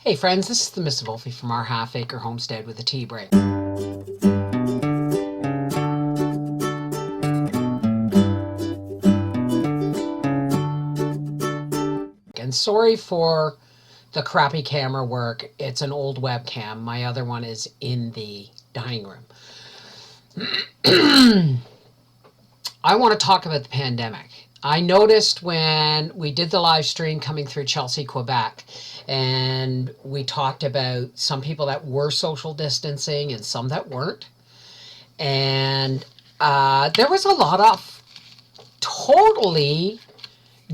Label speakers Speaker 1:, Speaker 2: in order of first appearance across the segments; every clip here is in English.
Speaker 1: Hey friends, this is the Miss Wolfie from our half-acre homestead with a tea break. And sorry for the crappy camera work. It's an old webcam. My other one is in the dining room. I want to talk about the pandemic. I noticed when we did the live stream coming through Chelsea, Quebec, and we talked about some people that were social distancing and some that weren't. And there was a lot of totally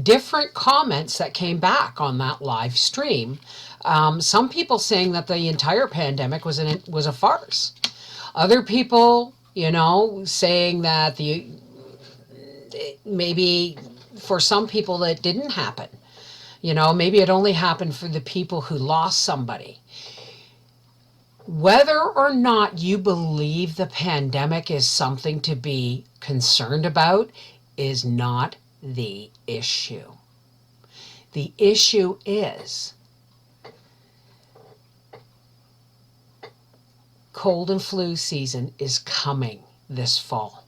Speaker 1: different comments that came back on that live stream. Some people saying that the entire pandemic was a farce. Other people, saying that maybe for some people it didn't happen. Maybe it only happened for the people who lost somebody. Whether or not you believe the pandemic is something to be concerned about is not the issue. The issue is cold and flu season is coming this fall.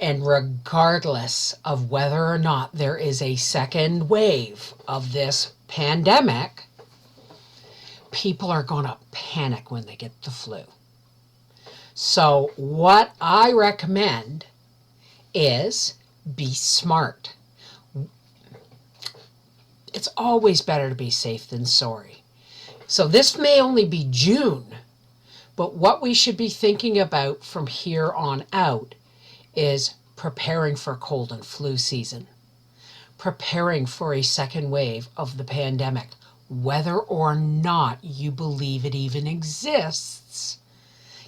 Speaker 1: And regardless of whether or not there is a second wave of this pandemic, people are going to panic when they get the flu. So what I recommend is be smart. It's always better to be safe than sorry. So this may only be June, but what we should be thinking about from here on out is preparing for cold and flu season, preparing for a second wave of the pandemic, whether or not you believe it even exists.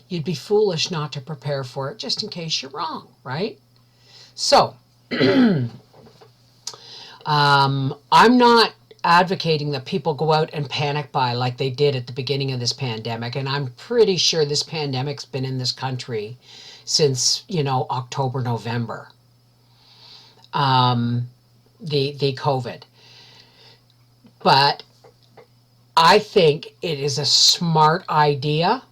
Speaker 1: You'd be foolish not to prepare for it just in case you're wrong, right? So, I'm not advocating that people go out and panic buy like they did at the beginning of this pandemic, and I'm pretty sure this pandemic's been in this country since, October, November, the COVID. But I think it is a smart idea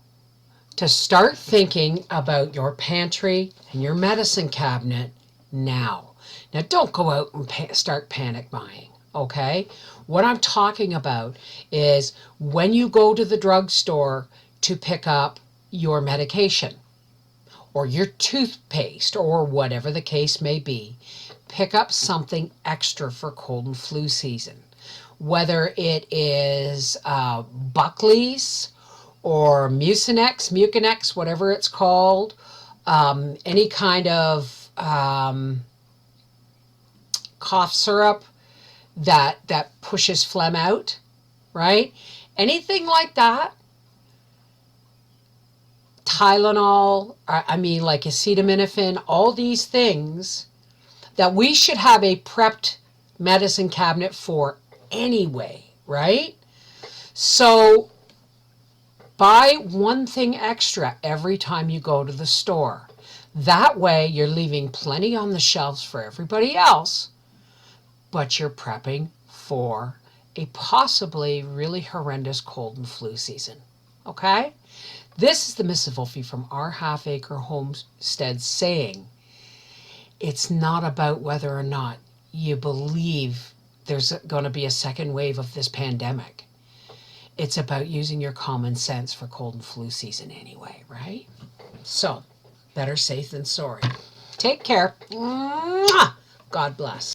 Speaker 1: to start thinking about your pantry and your medicine cabinet now. Now, don't go out and start panic buying, okay? What I'm talking about is when you go to the drugstore to pick up your medication or your toothpaste or whatever the case may be, pick up something extra for cold and flu season. Whether it is Buckley's or Mucinex, whatever it's called, any kind of cough syrup that pushes phlegm out, right? Anything like that. Tylenol, like acetaminophen, all these things that we should have a prepped medicine cabinet for anyway, right? So buy one thing extra every time you go to the store. That way you're leaving plenty on the shelves for everybody else, but you're prepping for a possibly really horrendous cold and flu season. Okay? This is the Miss Wolfie from our half-acre homestead saying it's not about whether or not you believe there's going to be a second wave of this pandemic. It's about using your common sense for cold and flu season anyway, right? So, better safe than sorry. Take care. Mwah! God bless.